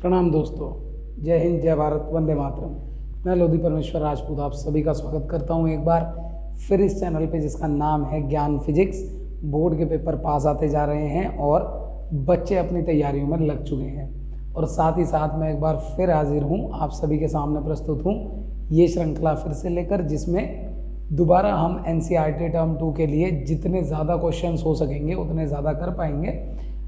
प्रणाम दोस्तों, जय हिंद, जय भारत, वंदे मातरम। मैं लोधी परमेश्वर राजपूत आप सभी का स्वागत करता हूं एक बार फिर इस चैनल पे जिसका नाम है ज्ञान फिजिक्स। बोर्ड के पेपर पास आते जा रहे हैं और बच्चे अपनी तैयारियों में लग चुके हैं और साथ ही साथ मैं एक बार फिर हाजिर हूं, आप सभी के सामने प्रस्तुत हूं ये श्रृंखला फिर से लेकर, जिसमें दोबारा हम एनसीईआरटी टर्म 2 के लिए जितने ज़्यादा क्वेश्चंस हो सकेंगे उतने ज़्यादा कर पाएंगे।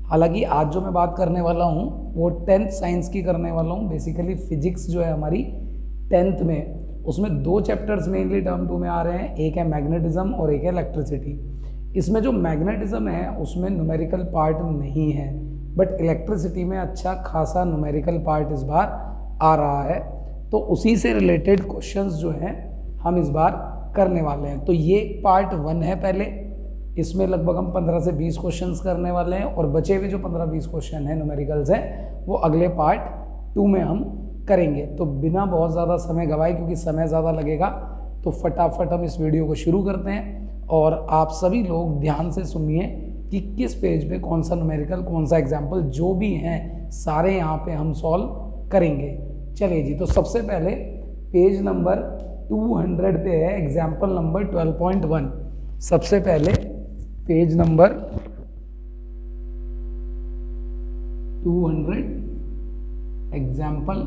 हालांकि आज जो मैं बात करने वाला हूँ वो 10th साइंस की करने वाला हूँ। बेसिकली फिजिक्स जो है हमारी 10th में, उसमें दो चैप्टर्स मेनली टर्म 2 में आ रहे हैं, एक है मैग्नेटिज्म और एक है इलेक्ट्रिसिटी। इसमें जो मैग्नेटिज्म है उसमें न्यूमेरिकल पार्ट नहीं है, बट इलेक्ट्रिसिटी में अच्छा खासा न्यूमेरिकल पार्ट इस बार आ रहा है। तो उसी से रिलेटेड क्वेश्चंस जो हैं हम इस बार करने वाले हैं। तो ये पार्ट 1 है पहले, इसमें लगभग हम 15 से 20 क्वेश्चंस करने वाले हैं और बचे हुए जो 15-20 क्वेश्चन हैं न्यूमेरिकल्स हैं वो अगले पार्ट 2 में हम करेंगे। तो बिना बहुत ज़्यादा समय गवाए, क्योंकि समय ज़्यादा लगेगा, तो फटाफट हम इस वीडियो को शुरू करते हैं और आप सभी लोग ध्यान से सुनिए कि किस पेज पे कौन सा न्यूमेरिकल, कौन सा एग्जाम्पल, जो भी हैं सारे यहाँ पे हम सॉल्व करेंगे। चलिए जी, तो सबसे पहले पेज नंबर 200 पे है एग्जाम्पल नंबर 12.1। सबसे पहले पेज नंबर 200 एग्जाम्पल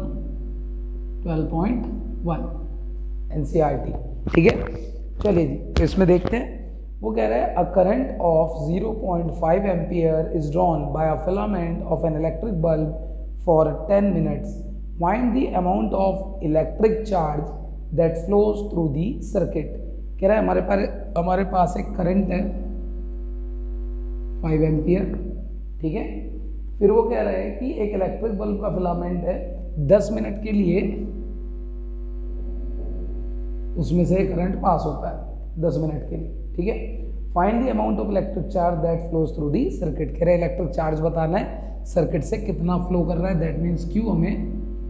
12.1 एनसीईआरटी, ठीक है। चलिए जी, तो इसमें देखते हैं। वो कह रहा है अ current of 0.5 ampere is drawn by a filament of an electric bulb for 10 minutes. Find the amount of electric charge that flows through the circuit. कह रहा है हमारे पास एक करंट है 5 एम्पियर, ठीक है। फिर वो कह रहा है कि एक इलेक्ट्रिक बल्ब का फिलामेंट है, 10 मिनट के लिए उसमें से करंट पास होता है 10 मिनट के लिए, ठीक है। Find the amount of electric charge that flows through the circuit. कह रहे हैं इलेक्ट्रिक चार्ज बताना है, सर्किट से कितना फ्लो कर रहा है, दैट मीन्स क्यू हमें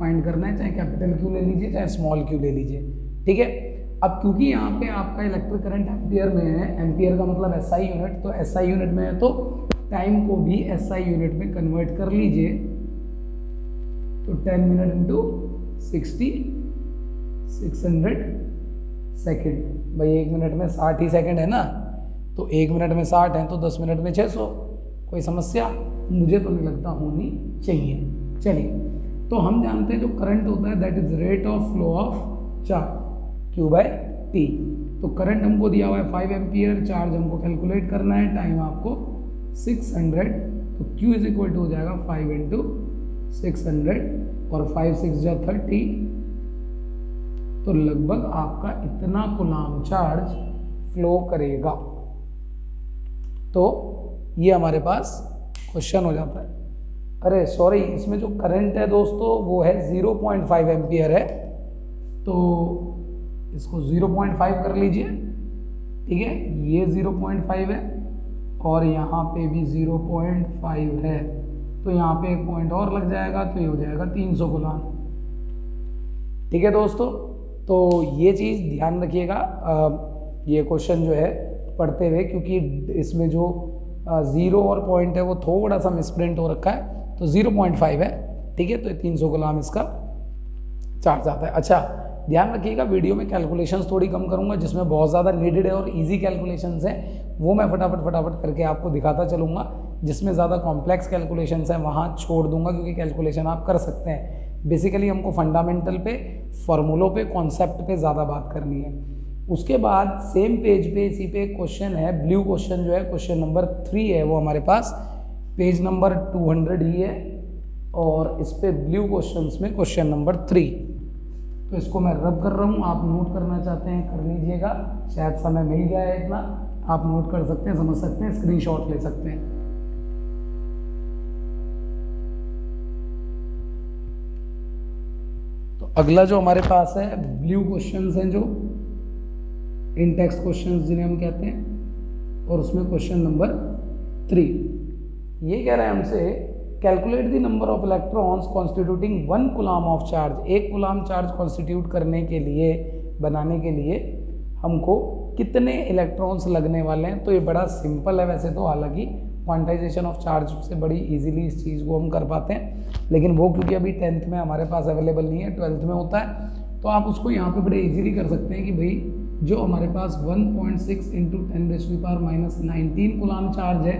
फाइंड करना है, चाहे कैपिटल क्यू ले लीजिए चाहे स्मॉल क्यू ले लीजिए, ठीक है। अब क्योंकि यहाँ पे आपका इलेक्ट्रिक करंट एम्पियर में है, एम्पियर का मतलब एसआई यूनिट, तो एसआई यूनिट में है तो टाइम को भी एसआई यूनिट में कन्वर्ट कर लीजिए। तो 10 मिनट इंटू 60 600 सेकेंड। भाई 1 मिनट में 60 ही सेकेंड है ना, तो 1 मिनट में 60 है तो 10 मिनट में 600। कोई समस्या मुझे तो नहीं लगता होनी चाहिए। चलिए, तो हम जानते हैं जो करंट होता है that is rate of flow of charge Q/T। तो करंट हमको दिया हुआ है 5 एम्पियर, चार्ज हमको कैलकुलेट करना है, टाइम आपको 600, तो Q इज इक्वल टू हो जाएगा 5 इंटू 600 और 5 6 जा 30, तो लगभग आपका इतना कूलाम चार्ज फ्लो करेगा। तो ये हमारे पास क्वेश्चन हो जाता है। अरे सॉरी, इसमें जो करंट है दोस्तों वो है 0.5 एम्पियर है, तो इसको 0.5 कर लीजिए, ठीक है। ये 0.5 है और यहाँ पे भी 0.5 है, तो यहाँ पे एक पॉइंट और लग जाएगा, तो ये हो जाएगा 300 कूलाम, ठीक है दोस्तों। तो ये चीज़ ध्यान रखिएगा ये क्वेश्चन जो है पढ़ते हुए, क्योंकि इसमें जो 0 और पॉइंट है वो थोड़ा सा मिसप्रिंट हो रखा है, तो 0.5 है, ठीक है। तो 300 कूलाम इसका चार्ज आता है। अच्छा, ध्यान रखिएगा वीडियो में कैलकुलेशंस थोड़ी कम करूंगा, जिसमें बहुत ज़्यादा नीडेड है और इजी कैलकुलेशंस हैं वो मैं फटाफट करके आपको दिखाता चलूँगा। जिसमें ज़्यादा कॉम्प्लेक्स कैलकुलेशंस हैं वहाँ छोड़ दूंगा, क्योंकि कैलकुलेशन आप कर सकते हैं। बेसिकली हमको फंडामेंटल पे, फॉर्मूलों पे, कॉन्सेप्ट पे ज़्यादा बात करनी है। उसके बाद सेम पेज पे इसी पे क्वेश्चन है, ब्लू क्वेश्चन जो है क्वेश्चन नंबर 3 है, वो हमारे पास पेज नंबर 200 ही है और इस पे ब्लू क्वेश्चंस में क्वेश्चन नंबर 3। तो इसको मैं रब कर रहा हूँ, आप नोट करना चाहते हैं कर लीजिएगा, शायद समय मिल गया है इतना, आप नोट कर सकते हैं, समझ सकते हैं, स्क्रीनशॉट ले सकते हैं। तो अगला जो हमारे पास है ब्लू क्वेश्चंस हैं, जो इन टेक्स्ट क्वेश्चंस जिन्हें हम कहते हैं, और उसमें क्वेश्चन नंबर 3 ये कह रहा है हमसे calculate the number of electrons constituting 1 coulomb of charge. 1 coulomb charge constitute करने के लिए, बनाने के लिए हमको कितने इलेक्ट्रॉन्स लगने वाले हैं। तो ये बड़ा सिंपल है वैसे तो, हालांकि क्वांटाइजेशन ऑफ चार्ज से बड़ी इजीली इस चीज़ को हम कर पाते हैं, लेकिन वो क्योंकि अभी 10th में हमारे पास अवेलेबल नहीं है, 12th में होता है, तो आप उसको यहाँ पे बड़े इजीली कर सकते हैं कि भाई जो हमारे पास 1.6 इंटू 10⁻⁻19 कूलाम चार्ज है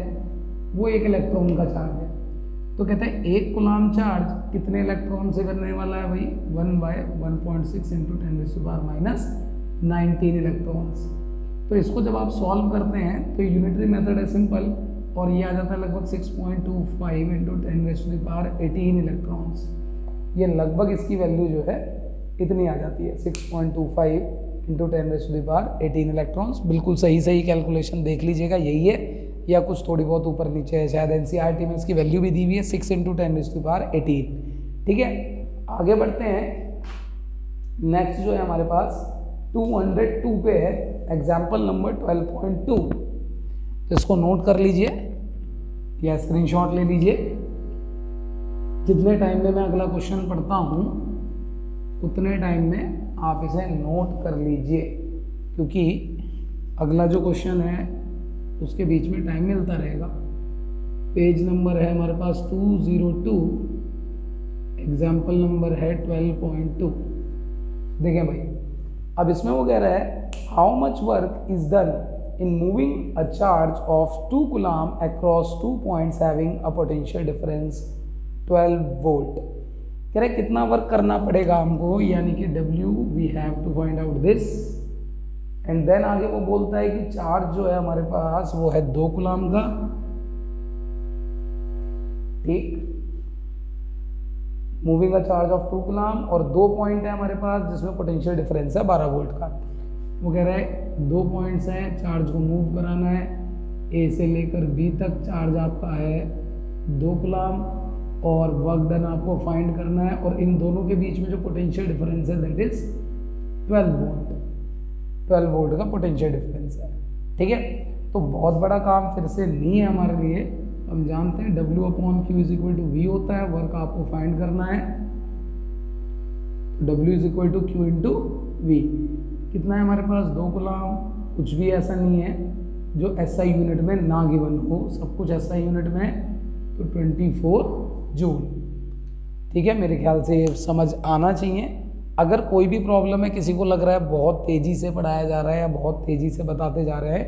वो एक इलेक्ट्रॉन का चार्ज है। तो कहते हैं एक कूलाम चार्ज कितने इलेक्ट्रॉन से करने वाला है भाई, 1/1.6 इंटू 10⁻⁻19 इलेक्ट्रॉन्स। तो इसको जब आप सॉल्व करते हैं तो यूनिटरी मेथड है सिंपल, और ये आ जाता है लगभग 6.25 इंटू 10⁻18 इलेक्ट्रॉन्स। ये लगभग इसकी वैल्यू जो है इतनी आ जाती है, 6.25 इंटू 10⁻18 इलेक्ट्रॉन्स। बिल्कुल सही कैलकुलेशन देख लीजिएगा, यही है या कुछ थोड़ी बहुत ऊपर नीचे है, शायद एनसीईआरटी में इसकी वैल्यू भी दी हुई है 6 इंटू 10⁻18। ठीक है, आगे बढ़ते हैं। नेक्स्ट जो है हमारे पास 202 पे है, एग्जाम्पल नंबर 12.2। तो इसको नोट कर लीजिए या स्क्रीनशॉट ले लीजिए। जितने टाइम में मैं अगला क्वेश्चन पढ़ता हूँ उतने टाइम में आप इसे नोट कर लीजिए, क्योंकि अगला जो क्वेश्चन है उसके बीच में टाइम मिलता रहेगा। पेज नंबर है हमारे पास 202, एग्जाम्पल नंबर है 12.2। देखें भाई, अब इसमें वो कह रहा है how much work is done in moving a charge of 2 coulomb across 2 points having a potential difference 12 volt। कह रहे कितना वर्क करना पड़ेगा हमको, यानी कि W we have to find out this, and then आगे वो बोलता है कि चार्ज जो है हमारे पास वो है 2 कूलम का। ठीक, moving a charge of 2 coulomb, और 2 पॉइंट है हमारे पास जिसमें पोटेंशियल डिफरेंस है 12 वोल्ट का। वो कह रहा है 2 पॉइंट्स हैं, चार्ज को मूव कराना है, ए से लेकर बी तक चार्ज आपका है 2 कूलम, और वर्क डन आपको फाइंड करना है, और इन दोनों के बीच में जो पोटेंशियल डिफरेंस है दैट इज 12 वोल्ट। 12 वोल्ट का पोटेंशियल डिफरेंस है। ठीक है, तो बहुत बड़ा काम फिर से नहीं है हमारे लिए। हम जानते हैं W/Q = V होता है, वर्क आपको फाइंड करना है। W = Q × V। कितना है हमारे पास, 2 कूलम। कुछ भी ऐसा नहीं है जो SI यूनिट में ना गिवन हो, सब कुछ SI यूनिट में है, तो 24 जूल। ठीक है, मेरे ख्याल से ये समझ आना चाहिए। अगर कोई भी प्रॉब्लम है, किसी को लग रहा है बहुत तेज़ी से पढ़ाया जा रहा है या बहुत तेज़ी से बताते जा रहे हैं,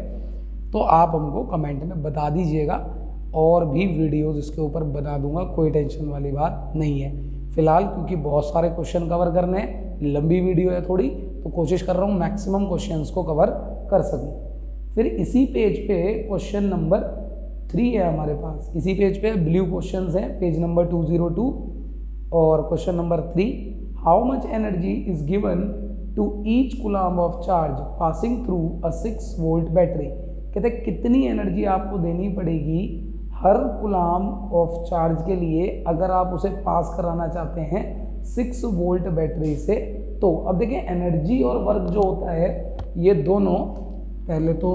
तो आप हमको कमेंट में बता दीजिएगा, और भी वीडियोस इसके ऊपर बना दूंगा, कोई टेंशन वाली बात नहीं है। फिलहाल क्योंकि बहुत सारे क्वेश्चन कवर करने हैं, लंबी वीडियो है थोड़ी, तो कोशिश कर रहा हूँ मैक्सिमम क्वेश्चंस को कवर कर सकूँ। फिर इसी पेज पे क्वेश्चन नंबर 3 है हमारे पास, इसी पेज पे ब्लू क्वेश्चंस हैं, पेज नंबर 202, और question number 3, how much energy is given to each coulomb of charge passing through a 6 volt battery. कहते हैं कितनी एनर्जी आपको देनी पड़ेगी हर कूलम ऑफ चार्ज के लिए अगर आप उसे पास कराना चाहते हैं 6 वोल्ट बैटरी से। तो अब देखिए, एनर्जी और वर्क जो होता है ये दोनों, पहले तो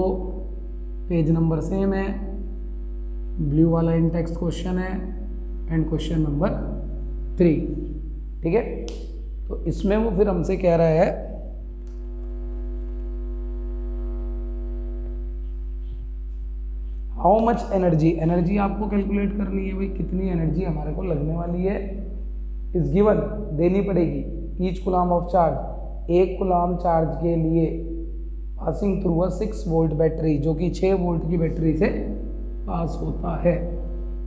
पेज नंबर सेम है, ब्लू वाला इन टेक्स्ट क्वेश्चन है, एंड क्वेश्चन नंबर 3। ठीक है, तो इसमें वो फिर हमसे कह रहा है हाउ मच एनर्जी, एनर्जी आपको कैलकुलेट करनी है भाई, कितनी एनर्जी हमारे को लगने वाली है, इस गिवन देनी पड़ेगी ईच कूलम ऑफ चार्ज, एक कूलम चार्ज के लिए passing through a 6 volt battery, जो कि 6 वोल्ट की बैटरी से पास होता है।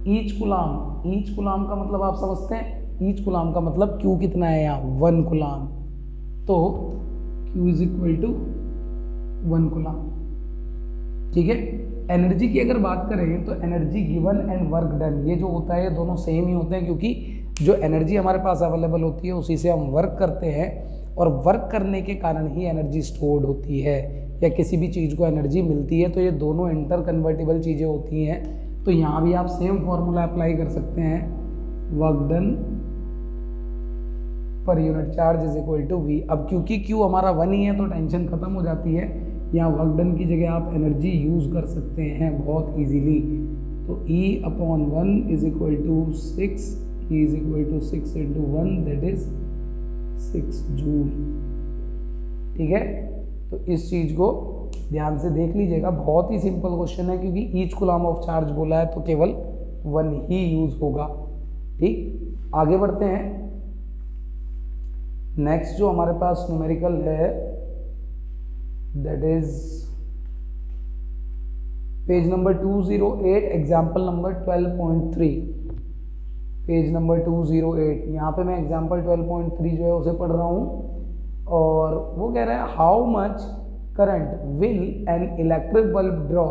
ईच कूलम का मतलब आप समझते हैं, ईच कूलम का मतलब Q कितना है यहाँ 1 कूलम, तो Q = 1 कूलम। ठीक है, एनर्जी की अगर बात करें तो energy given and work done, ये जो होता है ये दोनों सेम ही होते हैं, क्योंकि जो एनर्जी हमारे पास अवेलेबल होती है उसी से हम वर्क करते हैं, और वर्क करने के कारण ही एनर्जी स्टोर्ड होती है या किसी भी चीज़ को एनर्जी मिलती है। तो ये दोनों इंटर कन्वर्टिबल चीज़ें होती हैं। तो यहाँ भी आप सेम फॉर्मूला अप्लाई कर सकते हैं, work done per unit charge = V। अब क्योंकि Q हमारा 1 ही है तो टेंशन खत्म हो जाती है, यहाँ वर्क डन की जगह आप एनर्जी यूज़ कर सकते हैं बहुत इजीली। तो E/1 = 6, E = 6 × 1 that is 6 joule. ठीक है, तो इस चीज़ को ध्यान से देख लीजिएगा, बहुत ही सिंपल क्वेश्चन है क्योंकि ईच कूलम ऑफ चार्ज बोला है तो केवल 1 ही यूज होगा। ठीक, आगे बढ़ते हैं। नेक्स्ट जो हमारे पास न्यूमेरिकल है that is page number 208, example number 12.3, page number 208। यहाँ पे मैं एग्जाम्पल 12.3 जो है उसे पढ़ रहा हूँ और वो कह रहा है how much current will an electric bulb draw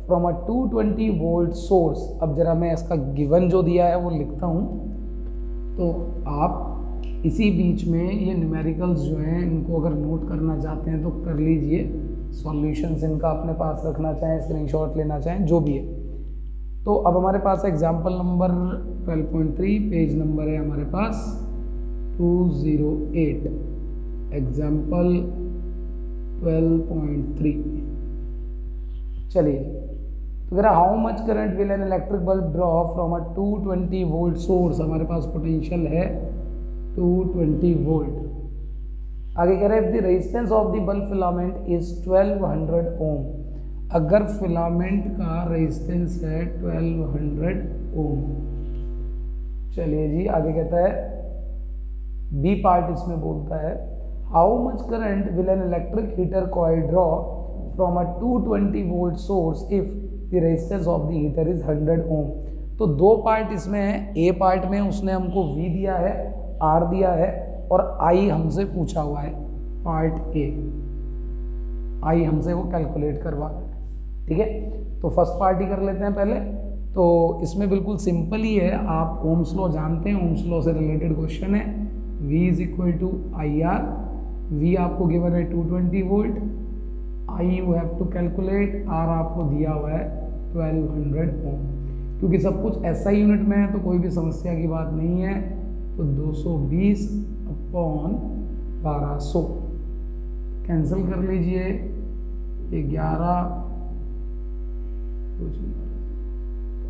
from a 220 volt source. अब जरा मैं इसका गिवन जो दिया है वो लिखता हूँ, तो आप इसी बीच में ये न्यूमेरिकल्स जो हैं इनको अगर नोट करना चाहते हैं तो कर लीजिए, सॉल्यूशंस इनका अपने पास रखना चाहें, स्क्रीनशॉट लेना चाहें, जो भी है। तो अब हमारे पास एग्जाम्पल नंबर 12.3, पेज नंबर है हमारे पास 208, एग्जाम्पल 12.3। चलिए, तो कह how much current will an electric bulb draw from a 220 volt source. हमारे पास पोटेंशियल है 220 वोल्ट। आगे कह रहे हैं if the resistance of the bulb filament is 1200 ओम। अगर फिलामेंट का रेजिस्टेंस है 1200 ओम। चलिए जी, आगे कहता है बी पार्ट इसमें बोलता है how much current will an electric heater coil draw from a 220 volt source if the resistance of the heater is 100 ओम। तो दो पार्ट इसमें है, ए पार्ट में उसने हमको वी दिया है, आर दिया है और आई हमसे पूछा हुआ है, पार्ट ए आई हमसे वो कैलकुलेट करवा रहा है। ठीक है, तो फर्स्ट पार्ट ही कर लेते हैं पहले। तो इसमें बिल्कुल सिंपल ही है, आप ओम्स लॉ जानते हैं, ओम्स लॉ से रिलेटेड क्वेश्चन है। V is equal to I R, V आपको गिवन है 220 volt, I you have to calculate, R आपको दिया हुआ है 1200 ओम। क्योंकि सब कुछ SI यूनिट में है तो कोई भी समस्या की बात नहीं है। तो 220 अपॉन 1200 कैंसिल कर लीजिए, ये 11,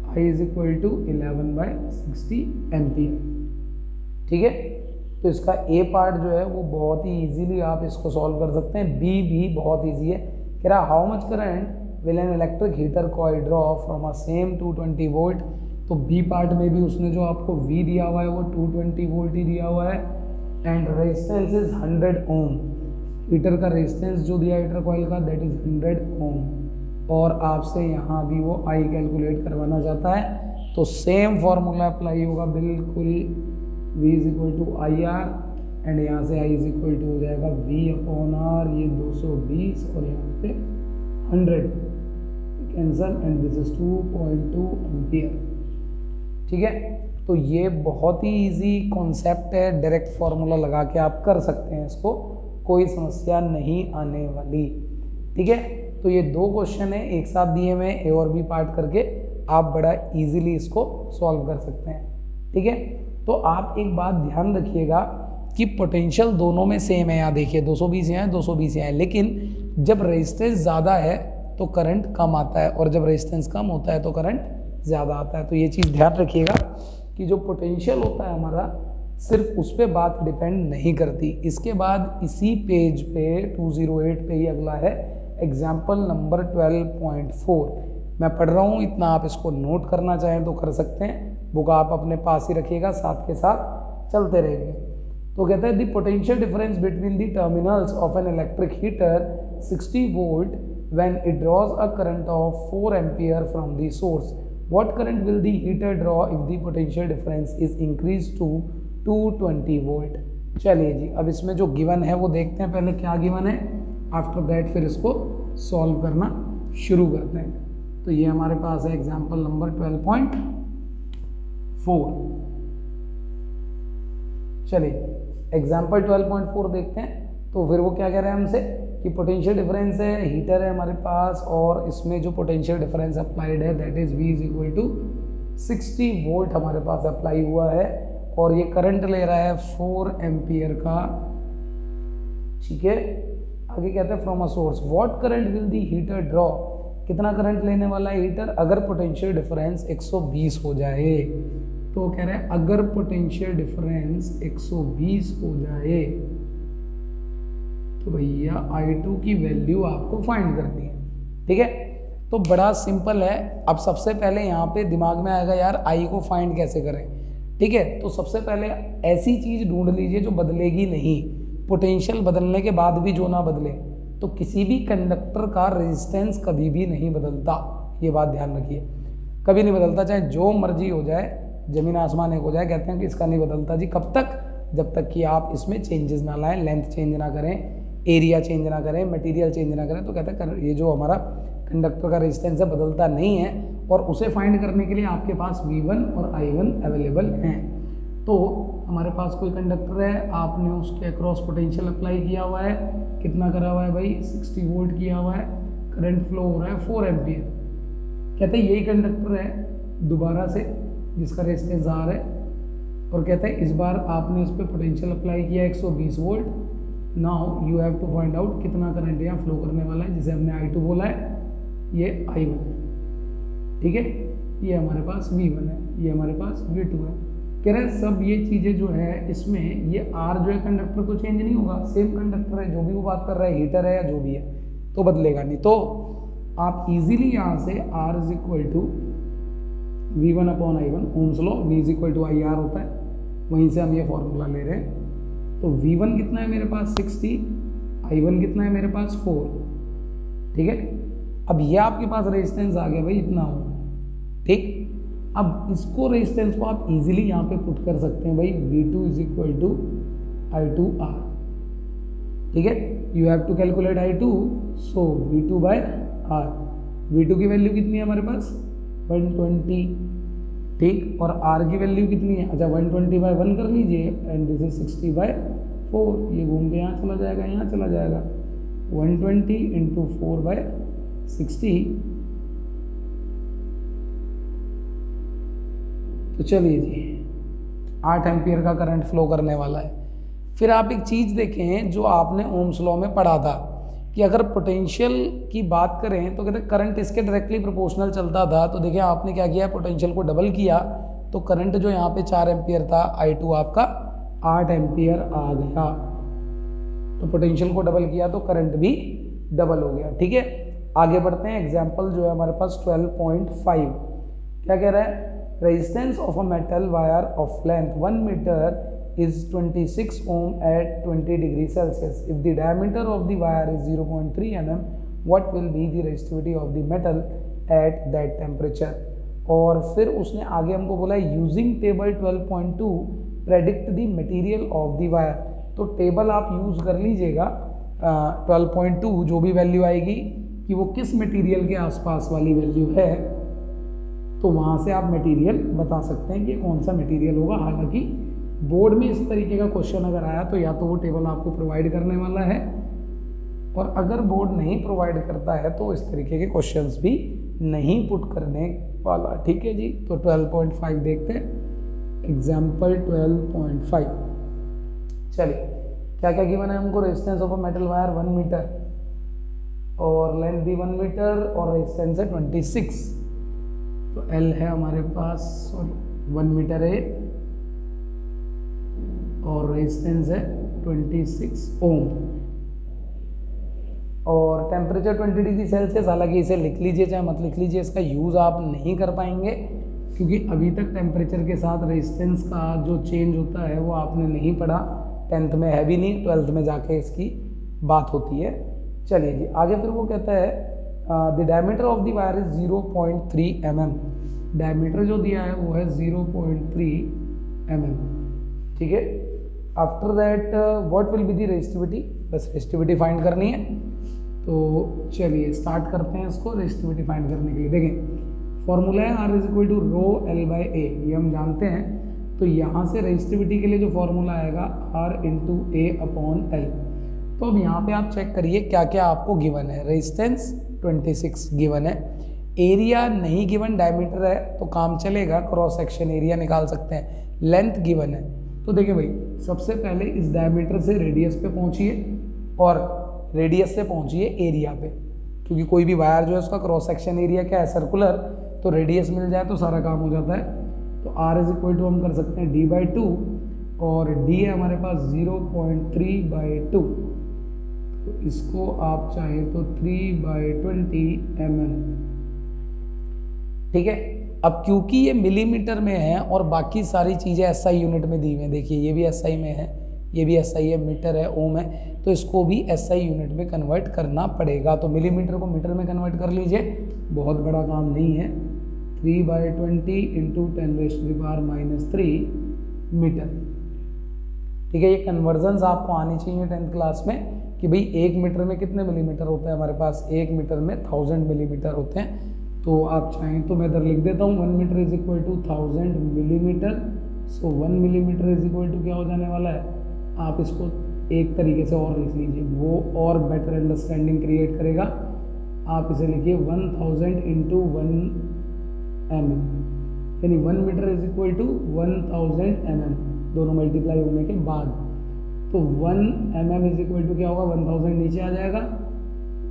I is equal to 11/60 ampere. ठीक है, तो इसका ए पार्ट जो है वो बहुत ही इजीली आप इसको सॉल्व कर सकते हैं। बी भी बहुत इजी है, कह रहा how much current will an electric heater coil draw from a same 220 volt. तो बी पार्ट में भी उसने जो आपको वी दिया हुआ है वो 220 वोल्ट ही दिया हुआ है and resistance is 100 ohm. Heater का रेजिस्टेंस जो दिया हीटर कॉइल का दैट इज 100 ओम और आपसे यहाँ भी वो आई कैलकुलेट करवाना चाहता है। तो सेम फॉर्मूला अप्लाई होगा बिल्कुल, V is equal to I R and यहाँ से I इज इक्वल टू हो जाएगा V अपॉन आर, ये 220 और यहाँ पे 100 cancel and this is 2.2 ampere. ठीक है, तो ये बहुत ही इजी कॉन्सेप्ट है, डायरेक्ट फार्मूला लगा के आप कर सकते हैं इसको, कोई समस्या नहीं आने वाली। ठीक है, तो ये दो क्वेश्चन है एक साथ दिए हुए ए और बी पार्ट करके आप बड़ा इजीली इसको सॉल्व कर सकते हैं। ठीक है, तो आप एक बात ध्यान रखिएगा कि पोटेंशियल दोनों में सेम है। यहाँ देखिए 220 यहाँ है, 220 यहाँ है, लेकिन जब रेजिस्टेंस ज़्यादा है तो करंट कम आता है और जब रेजिस्टेंस कम होता है तो करंट ज़्यादा आता है। तो ये चीज़ ध्यान रखिएगा कि जो पोटेंशियल होता है हमारा सिर्फ उस पर बात डिपेंड नहीं करती। इसके बाद इसी पेज पे 208 पे ही अगला है एग्जाम्पल नंबर 12.4। मैं पढ़ रहा हूँ, इतना आप इसको नोट करना चाहें तो कर सकते हैं, बुक आप अपने पास ही रखिएगा, साथ के साथ चलते रहेंगे। तो कहता है the potential difference between the terminals of an electric heater 60 volt when it draws a current of 4 ampere from the source. What current will the heater draw if the potential difference is increase to 220 volt. चलिए जी, अब इसमें जो given है वो देखते हैं पहले क्या गिवन है, आफ्टर दैट फिर इसको सॉल्व करना शुरू करते हैं। तो ये हमारे पास है एग्जाम्पल नंबर 12.4। चलिए एग्जाम्पल 12.4 देखते हैं। तो फिर वो क्या कह रहे हैं हमसे कि पोटेंशियल डिफरेंस है, हीटर है हमारे पास और इसमें जो पोटेंशियल डिफरेंस अप्लाइड है that is V is equal to 60 volt हमारे पास अप्लाई हुआ है और ये करंट ले रहा है 4 एम्पियर का। ठीक है, आगे कहते हैं from a source what current will the heater draw. कितना करंट लेने वाला है हीटर अगर पोटेंशियल डिफरेंस 120 हो जाए। तो कह रहे हैं अगर पोटेंशियल डिफरेंस 120 हो जाए तो भैया I2 की वैल्यू आपको फाइंड करनी है, ठीक है। तो बड़ा सिंपल है। अब सबसे पहले यहाँ पे दिमाग में आएगा यार I को फाइंड कैसे करें, ठीक है। तो सबसे पहले ऐसी चीज़ ढूंढ लीजिए जो बदलेगी नहीं, पोटेंशियल बदलने के बाद भी जो ना बदले। तो किसी भी कंडक्टर का रेजिस्टेंस कभी भी नहीं बदलता, ये बात ध्यान रखिए, कभी नहीं बदलता, चाहे जो मर्जी हो जाए, ज़मीन आसमान एक हो जाए, कहते हैं कि इसका नहीं बदलता जी। कब तक? जब तक कि आप इसमें चेंजेस ना लाएं, लेंथ चेंज ना करें, एरिया चेंज ना करें, मटेरियल चेंज ना करें। तो कहते हैं ये जो हमारा कंडक्टर का रेजिस्टेंस है बदलता नहीं है। और उसे फाइंड करने के लिए आपके पास V1 और I1 अवेलेबल हैं। तो हमारे पास कोई कंडक्टर है, आपने उसके अक्रॉस पोटेंशियल अप्लाई किया हुआ है, कितना करा हुआ है भाई, 60 वोल्ट किया हुआ है, करंट फ्लो हो रहा है 4 एम्पियर। कहते हैं यही कंडक्टर है दोबारा से जिसका रेजिस्टेंस R है, और कहते हैं इस बार आपने उस पर पोटेंशियल अप्लाई किया 120 volt. Now you have to find out कितना करंट यहाँ फ्लो करने वाला है, जिसे हमने I2 बोला है, ये I1 है, ठीक है। ये हमारे पास V1 है, ये हमारे पास V2 है। कह रहे हैं सब ये चीज़ें जो है इसमें ये R जो है कंडक्टर तो चेंज नहीं होगा, सेम कंडक्टर है, जो भी वो बात कर रहा है, हीटर है या जो भी है, तो बदलेगा नहीं। तो आप इजीली यहाँ से R is equal to V1 upon I1, ohm's law, V is equal to IR होता है, वहीं से हम ये फॉर्मूला ले रहे हैं। तो V1 कितना है मेरे पास 60, I1 कितना है मेरे पास 4, ठीक है। अब ये आपके पास रेजिस्टेंस आ गया भाई इतना हो, ठीक। अब इसको रेजिस्टेंस को आप इजीली यहाँ पे पुट कर सकते हैं भाई, V2 is equal to I2R, ठीक है। You have to calculate I2, so V2 by R। V2 की वैल्यू कितनी है हमारे पास 120, ठीक। और R की वैल्यू कितनी है, अच्छा 120 बाय 1 कर लीजिए, एंड दिस इज 60 बाय 4। ये घूम के यहाँ चला जाएगा, यहाँ चला जाएगा, 120 इंटू 4 बाय 60। तो चलिए जी 8 एम्पियर का करंट फ्लो करने वाला है। फिर आप एक चीज़ देखें जो आपने ओम्स लॉ में पढ़ा था कि अगर पोटेंशियल की बात करें तो कहते हैं करंट इसके डायरेक्टली प्रोपोर्शनल चलता था। तो देखिए आपने क्या किया, पोटेंशियल को डबल किया, तो करंट जो यहाँ पे 4 एम्पियर था, I2 आपका 8 एम्पियर आ गया। तो पोटेंशियल को डबल किया तो करंट भी डबल हो गया, ठीक है। आगे बढ़ते हैं, एग्जाम्पल जो है हमारे पास 12.5 क्या कह रहा है, resistance of a metal wire of length 1 metre is 26 ohm at 20 degree Celsius. If the diameter of the wire is 0.3 mm, what will be the resistivity of the metal at that temperature? और फिर उसने आगे हमको बोला using table 12.2 predict the material of the wire. तो table आप use कर लीजिएगा 12.2, जो भी वैल्यू आएगी कि वो किस मटेरियल के आसपास वाली वैल्यू है, तो वहाँ से आप मटेरियल बता सकते हैं कि कौन सा मटेरियल होगा। हालांकि बोर्ड में इस तरीके का क्वेश्चन अगर आया तो या तो वो टेबल आपको प्रोवाइड करने वाला है, और अगर बोर्ड नहीं प्रोवाइड करता है तो इस तरीके के क्वेश्चंस भी नहीं पुट करने वाला, ठीक है जी। तो 12.5 देखते हैं, एग्जाम्पल 12.5। चलिए क्या क्या गिवन है हमको, resistance of a metal wire 1 metre और लेंथ भी 1 मीटर और रेजिस्टेंस है 26। तो L है हमारे पास, सॉरी 1 मीटर है और रेजिस्टेंस है 26 ओम, और टेम्परेचर 20 डिग्री सेल्सियस। हालांकि इसे लिख लीजिए चाहे मत लिख लीजिए, इसका यूज़ आप नहीं कर पाएंगे क्योंकि अभी तक टेम्परेचर के साथ रेजिस्टेंस का जो चेंज होता है वो आपने नहीं पढ़ा, 10th में है भी नहीं, 12th में जाके इसकी बात होती है। चलिए जी आगे, फिर वो कहता है the diameter of the wire is 0.3 mm। Diameter जो दिया है वो है 0.3 mm, ठीक है। After that what will be the resistivity, बस रेजिस्टिविटी फाइंड करनी है। तो चलिए स्टार्ट करते हैं इसको रेजिस्टिविटी फाइंड करने के लिए। देखें फॉर्मूला है R is equal to rho L by A, ये हम जानते हैं। तो यहाँ से रेजिस्टिविटी के लिए जो फॉर्मूला आएगा R इंटू ए अपॉन एल। तो अब यहाँ पे आप चेक करिए क्या क्या आपको गिवन है। रेजिस्टेंस 26 गिवन है, एरिया नहीं गिवन, डायमीटर है तो काम चलेगा, क्रॉस सेक्शन एरिया निकाल सकते हैं, लेंथ गिवन है। तो देखिए भाई सबसे पहले इस डायमीटर से रेडियस पे पहुंचिए और रेडियस से पहुंचिए एरिया पे, क्योंकि कोई भी वायर जो है उसका क्रॉस सेक्शन एरिया क्या है, सर्कुलर, तो रेडियस मिल जाए तो सारा काम हो जाता है। तो R इज इक्वल टू हम कर सकते हैं D/2 और D है हमारे पास 0.3/2। तो इसको आप चाहें तो 3/20 mm, ठीक है। अब क्योंकि ये मिलीमीटर में है और बाकी सारी चीज़ें एसआई यूनिट में दी हुई हैं, देखिए ये भी एसआई में है, ये भी एसआई है, मीटर है, ओम है, तो इसको भी एसआई यूनिट में कन्वर्ट करना पड़ेगा। तो मिलीमीटर को मीटर में कन्वर्ट कर लीजिए, बहुत बड़ा काम नहीं है। 3/20 इंटू 10⁻³ मीटर, ठीक है। ये कन्वर्जन्स आपको आनी चाहिए 10th क्लास में कि भाई 1 मीटर में कितने मिलीमीटर होते हैं हमारे पास, 1 मीटर में 1000 मिलीमीटर होते हैं। तो आप चाहें तो मैं इधर लिख देता हूँ 1 metre is equal to 1000 millimetre. So 1 millimetre is equal to क्या हो जाने वाला है, आप इसको एक तरीके से और लिख लीजिए, वो और बेटर अंडरस्टैंडिंग क्रिएट करेगा। आप इसे लिखिए 1000 इंटू 1 mm, यानी 1 metre is equal to 1000 mm, दोनों मल्टीप्लाई होने के बाद। तो 1 mm इज इक्वल टू क्या होगा, 1000 नीचे आ जाएगा,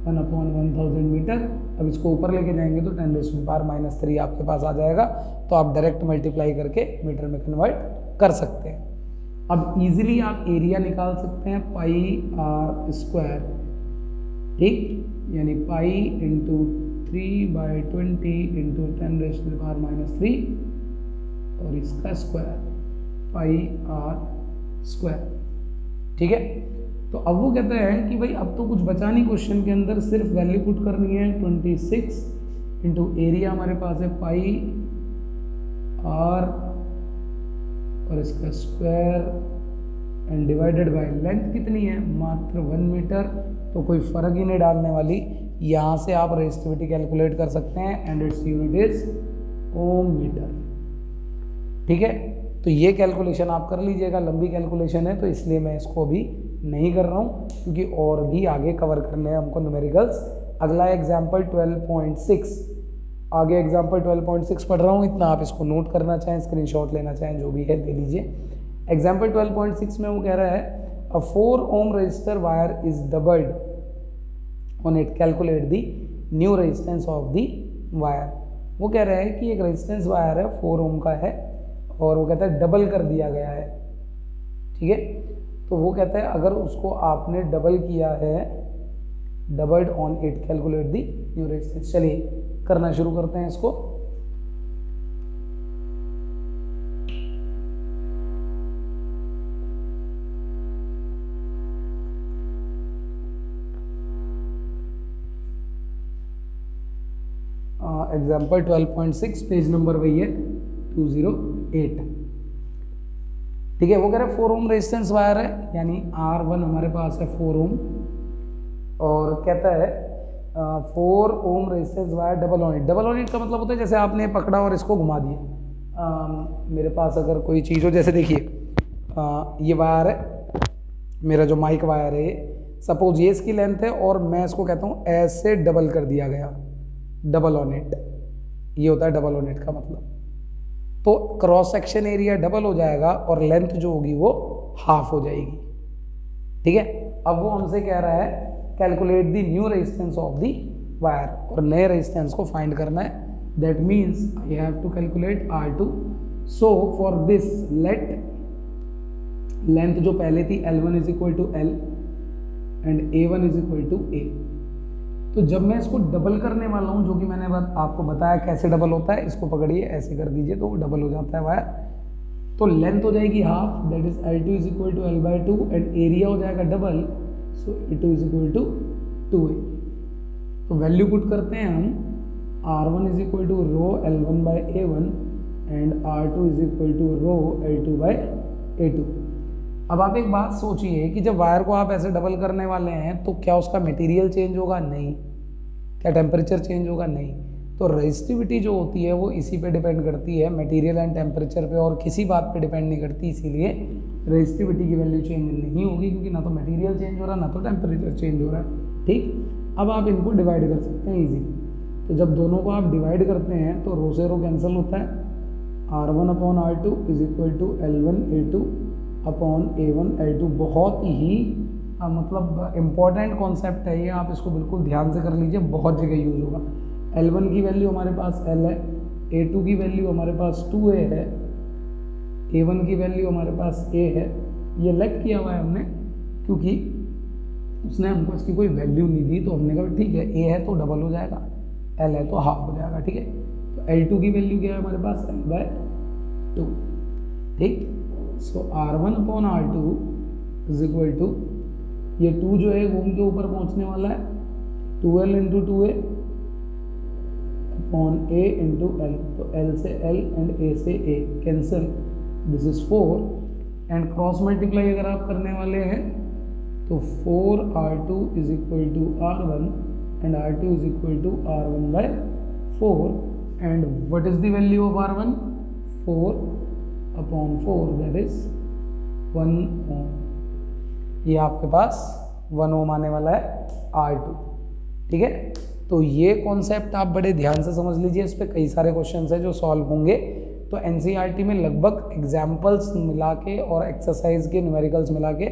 1/1000 मीटर। अब इसको ऊपर लेके जाएंगे तो 10⁻³ आपके पास आ जाएगा। तो आप डायरेक्ट मल्टीप्लाई करके मीटर में कन्वर्ट कर सकते हैं। अब इजीली आप एरिया निकाल सकते हैं πr², ठीक, यानी पाई इंटू 3/20 इंटू 10⁻³ और इसका स्क्वायर πr², ठीक है। तो अब वो कहते हैं कि भाई अब तो कुछ बचा नहीं क्वेश्चन के अंदर, सिर्फ वैल्यू पुट करनी है 26 इंटू एरिया हमारे पास है πr और इसका square and divided by length कितनी है, मात्र 1 मीटर। तो कोई फर्क ही नहीं डालने वाली, यहाँ से आप रेजिस्टिविटी कैलकुलेट कर सकते हैं and it's unit is ohm metre, ठीक है। तो ये कैलकुलेशन आप कर लीजिएगा, लंबी कैलकुलेशन है तो इसलिए मैं इसको अभी नहीं कर रहा हूँ, क्योंकि और भी आगे कवर करने हैं हमको न्यूमेरिकल्स। अगला एग्जाम्पल 12.6, आगे एग्जाम्पल 12.6 पढ़ रहा हूँ, इतना आप इसको नोट करना चाहें, स्क्रीनशॉट लेना चाहें, जो भी है ले लीजिए। एग्जाम्पल 12.6 में वो कह रहा है a 4 ohm resistor wire is doubled on it, calculate the new resistance of the wire. वो कह रहा है कि एक रेजिस्टेंस वायर है 4 ohm का है और वो कहता है डबल कर दिया गया है, ठीक है। तो वो कहता है अगर उसको आपने डबल किया है, doubled on it, calculate the new resistance. चलिए करना शुरू करते हैं इसको। एग्जाम्पल 12.6 पेज नंबर वही है 208, ठीक है। वो कह रहा है 4 ohm रेजिस्टेंस वायर है, यानी R1 हमारे पास है 4 ohm, और कहता है 4 ohm resistance wire double on it. Double on it का मतलब होता है जैसे आपने पकड़ा और इसको घुमा दिया। मेरे पास अगर कोई चीज़ हो, जैसे देखिए ये वायर है, मेरा जो माइक वायर है, सपोज ये इसकी लेंथ है और मैं इसको कहता हूँ ऐसे डबल कर दिया गया, डबल ऑन इट, ये होता है डबल ऑन इट का मतलब। तो क्रॉस सेक्शन एरिया डबल हो जाएगा और लेंथ जो होगी वो हाफ हो जाएगी, ठीक है। अब वो हमसे कह रहा है calculate the new resistance of the wire, और नए रेजिस्टेंस को फाइंड करना है। That means I have to calculate R2। So for this let length जो पहले थी L1 is equal to L and A1 is equal to A। तो जब मैं इसको डबल करने वाला हूँ, जो कि मैंने आपको बताया कैसे डबल होता है, इसको पकड़िए ऐसे कर दीजिए तो वो डबल हो जाता है वायर। तो लेंथ हो जाएगी half, that is L2 is equal to L/2 and area हो जाएगा double, so A2 is equal to 2A। तो वैल्यू पुट करते हैं हम, R1 is equal to rho L1/A1 and R2 is equal to rho L2/A2। अब आप एक बात सोचिए कि जब वायर को आप ऐसे डबल करने वाले हैं तो क्या उसका मटेरियल चेंज होगा? नहीं। क्या टेम्परेचर चेंज होगा? नहीं। तो रेजिस्टिविटी जो होती है वो इसी पे डिपेंड करती है, मटेरियल एंड टेम्परेचर पे, और किसी बात पे डिपेंड नहीं करती। इसीलिए रेजिस्टिविटी की वैल्यू चेंज नहीं होगी, क्योंकि ना तो मटेरियल चेंज हो रहा है ना तो टेम्परेचर चेंज हो रहा है, ठीक। अब आप इनको डिवाइड कर सकते हैं ईजिली। तो जब दोनों को आप डिवाइड करते हैं तो रो से रो कैंसिल होता है, R1/R2 is equal to L1A2 upon A1L2। बहुत ही मतलब इम्पॉर्टेंट कॉन्सेप्ट है ये, आप इसको बिल्कुल ध्यान से कर लीजिए, बहुत जगह यूज होगा। L1 की वैल्यू हमारे पास L है, A2 की वैल्यू हमारे पास 2A है, A1 की वैल्यू हमारे पास A है। ये लेट किया हुआ है हमने क्योंकि उसने हमको इसकी कोई वैल्यू नहीं दी, तो हमने कहा ठीक है, ए है तो डबल हो जाएगा, एल है तो हाफ हो जाएगा, ठीक है। तो L2 की वैल्यू क्या है हमारे पास, L/2, ठीक। सो R1/R2 इज इक्वल टू, ये 2 जो है घूम के ऊपर पहुंचने वाला है, 2L into 2A upon A into L, तो L से L एंड A से A cancel, this is 4 and cross multiply अगर आप करने वाले हैं तो 4R2 is equal to R1 and R2 is equal to R1/4 and what is the value of R1, 4/4 that is 1 ohm. ये आपके पास 1 ओम आने वाला है R2, ठीक है। तो ये कॉन्सेप्ट आप बड़े ध्यान से समझ लीजिए, इस पे कई सारे क्वेश्चंस हैं जो सॉल्व होंगे। तो एनसीईआरटी में लगभग एग्जाम्पल्स मिला के और एक्सरसाइज के न्यूमेरिकल्स मिला के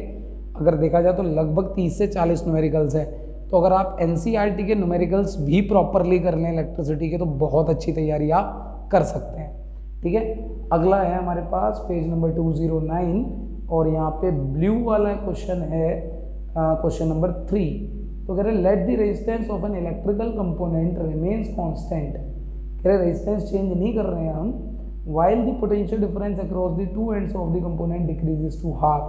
अगर देखा जाए तो लगभग 30 से 40 न्यूमेरिकल्स हैं। तो अगर आप एनसीईआरटी के न्यूमेरिकल्स भी प्रॉपरली कर लें इलेक्ट्रिसिटी के, तो बहुत अच्छी तैयारी आप कर सकते हैं, ठीक है। अगला है हमारे पास पेज नंबर 209 और यहाँ पे ब्लू वाला क्वेश्चन है, क्वेश्चन नंबर 3। तो कह रहे let the resistance of an electrical component remains constant, कह रहे रेजिस्टेंस चेंज नहीं कर रहे हैं हम, while the potential difference across the two ends of the component decreases to half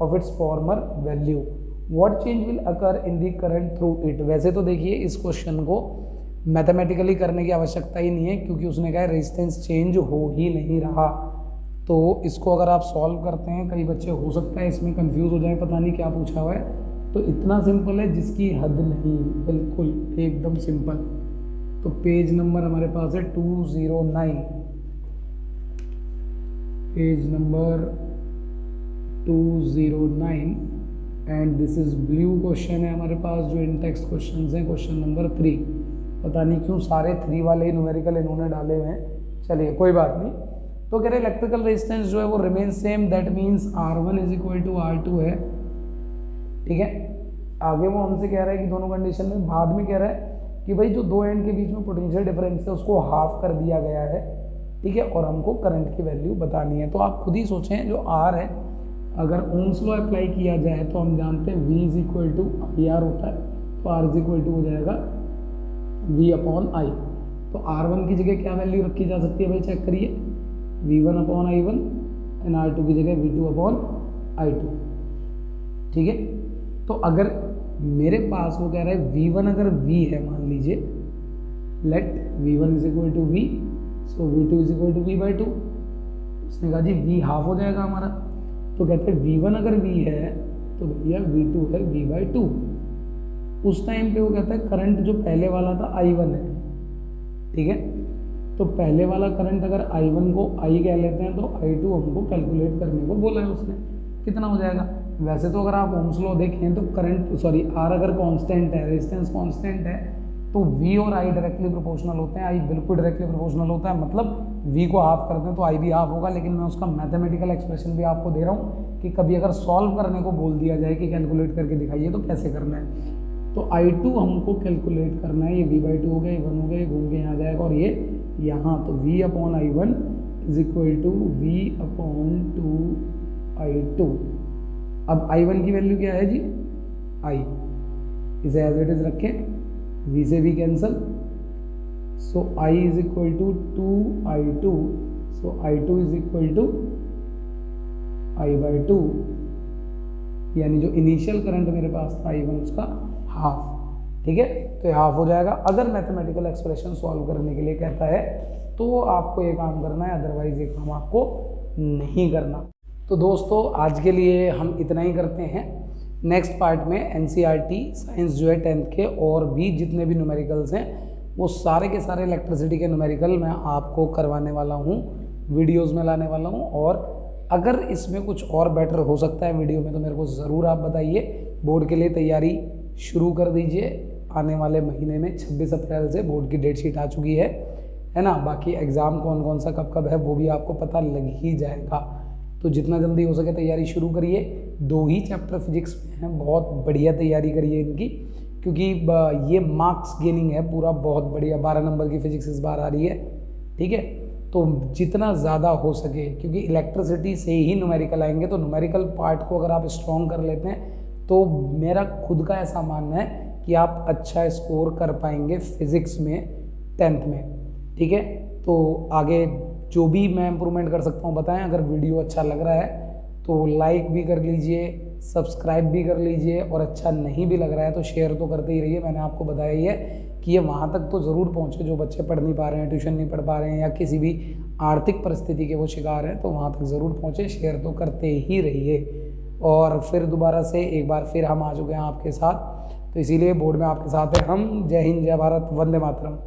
of its former value, what change will occur in the current through it। वैसे तो देखिए इस क्वेश्चन को मैथमेटिकली करने की आवश्यकता ही नहीं है, क्योंकि उसने कहा रेजिस्टेंस चेंज हो ही नहीं रहा। तो इसको अगर आप सॉल्व करते हैं, कई बच्चे हो सकता है इसमें कंफ्यूज हो जाए, पता नहीं क्या पूछा हुआ है। तो इतना सिंपल है जिसकी हद नहीं, बिल्कुल एकदम सिंपल। तो पेज नंबर हमारे पास है 209, page number 209 and this is blue question है हमारे पास जो इन टेक्स्ट क्वेश्चन हैं, क्वेश्चन नंबर 3। पता नहीं क्यों सारे 3 वाले ही न्यूमेरिकल इन्होंने डाले हुए हैं, चलिए कोई बात नहीं। तो कह रहे इलेक्ट्रिकल रेजिस्टेंस जो है वो remain same, that means R1 is equal to R2 है, ठीक है। आगे वो हमसे कह रहा है कि दोनों कंडीशन में, बाद में कह रहा है कि भाई जो दो एंड के बीच में पोटेंशियल डिफरेंस है उसको हाफ कर दिया गया है, ठीक है, और हमको करंट की वैल्यू बतानी है। तो आप खुद ही सोचें, जो R है अगर ओम्स लॉ अप्लाई किया जाए तो हम जानते हैं V is equal to IR होता है, तो R इज इक्वल टू हो जाएगा V/I। तो R1 की जगह क्या वैल्यू रखी जा सकती है भाई, चेक करिए, V1/I1 एंड R2 की जगह V2/I2, ठीक है। तो अगर मेरे पास वो कह रहा है V1 अगर V है, मान लीजिए let V1 is equal to V, so V2 is equal to V/2। उसने कहा जी V हाफ हो जाएगा हमारा, तो कहते हैं V1 अगर V है तो भैया V2 है V/2। उस टाइम पे वो कहता है करंट जो पहले वाला था I1 है, ठीक है। तो पहले वाला करंट अगर I1 को I कह लेते हैं तो I2 हमको कैलकुलेट करने को बोला है उसने, कितना हो जाएगा। वैसे तो अगर आप ओम्स लॉ देखें तो करंट R अगर कांस्टेंट है, रेजिस्टेंस कांस्टेंट है, तो V और I डायरेक्टली प्रोपोर्शनल होते हैं, I बिल्कुल डायरेक्टली प्रोपोर्शनल होता है, मतलब V को हाफ करते हैं तो I भी हाफ होगा। लेकिन मैं उसका मैथमेटिकल एक्सप्रेशन भी आपको दे रहा हूँ कि कभी अगर सॉल्व करने को बोल दिया जाए कि कैलकुलेट करके दिखाइए तो कैसे करना है। तो I2 हमको कैलकुलेट करना है, ये V/2 हो गया, ये 1 हो गया, घूम के यहाँ जाएगा और ये यहाँ, तो V/I1 is equal to V/2I2। अब I1 की वैल्यू क्या है जी, I, इसे एज इट इज रखें, V से V cancel, so I is equal to 2I2, so I2 is equal to I/2, यानी जो इनिशियल करंट मेरे पास था I1 उसका हाफ, ठीक है। तो ये हाफ हो जाएगा। अगर मैथमेटिकल एक्सप्रेशन सॉल्व करने के लिए कहता है तो आपको ये काम करना है, अदरवाइज ये काम आपको नहीं करना। तो दोस्तों आज के लिए हम इतना ही करते हैं। नेक्स्ट पार्ट में एनसीईआरटी साइंस जो है 10th के और भी जितने भी न्यूमेरिकल्स हैं वो सारे के सारे इलेक्ट्रिसिटी के न्यूमेरिकल मैं आपको करवाने वाला हूँ, वीडियोस में लाने वाला हूँ। और अगर इसमें कुछ और बेटर हो सकता है वीडियो में तो मेरे को ज़रूर आप बताइए। बोर्ड के लिए तैयारी शुरू कर दीजिए, आने वाले महीने में 26 अप्रैल से बोर्ड की डेट शीट आ चुकी है ना। बाकी एग्ज़ाम कौन कौन सा कब कब है वो भी आपको पता लग ही जाएगा। तो जितना जल्दी हो सके तैयारी शुरू करिए। 2 ही चैप्टर फिजिक्स में हैं, बहुत बढ़िया तैयारी करिए इनकी, क्योंकि ये मार्क्स गेनिंग है पूरा, बहुत बढ़िया। 12 नंबर की फिजिक्स इस बार आ रही है, ठीक है। तो जितना ज़्यादा हो सके, क्योंकि इलेक्ट्रिसिटी से ही न्यूमेरिकल आएंगे, तो न्यूमेरिकल पार्ट को अगर आप स्ट्रॉन्ग कर लेते हैं तो मेरा खुद का ऐसा मानना है कि आप अच्छा स्कोर कर पाएंगे फिज़िक्स में 10th में, ठीक है। तो आगे जो भी मैं इम्प्रूवमेंट कर सकता हूँ बताएं। अगर वीडियो अच्छा लग रहा है तो लाइक भी कर लीजिए, सब्सक्राइब भी कर लीजिए, और अच्छा नहीं भी लग रहा है तो शेयर तो करते ही रहिए। मैंने आपको बताया ही है कि ये वहाँ तक तो ज़रूर पहुँचे जो बच्चे पढ़ नहीं पा रहे हैं, ट्यूशन नहीं पढ़ पा रहे हैं, या किसी भी आर्थिक परिस्थिति के वो शिकार हैं, तो वहाँ तक ज़रूर पहुँचे। शेयर तो करते ही रहिए। और फिर दोबारा से एक बार फिर हम आ चुके हैं आपके साथ, तो इसीलिए बोर्ड में आपके साथ है हम। जय हिंद, जय भारत, वंदे मातरम।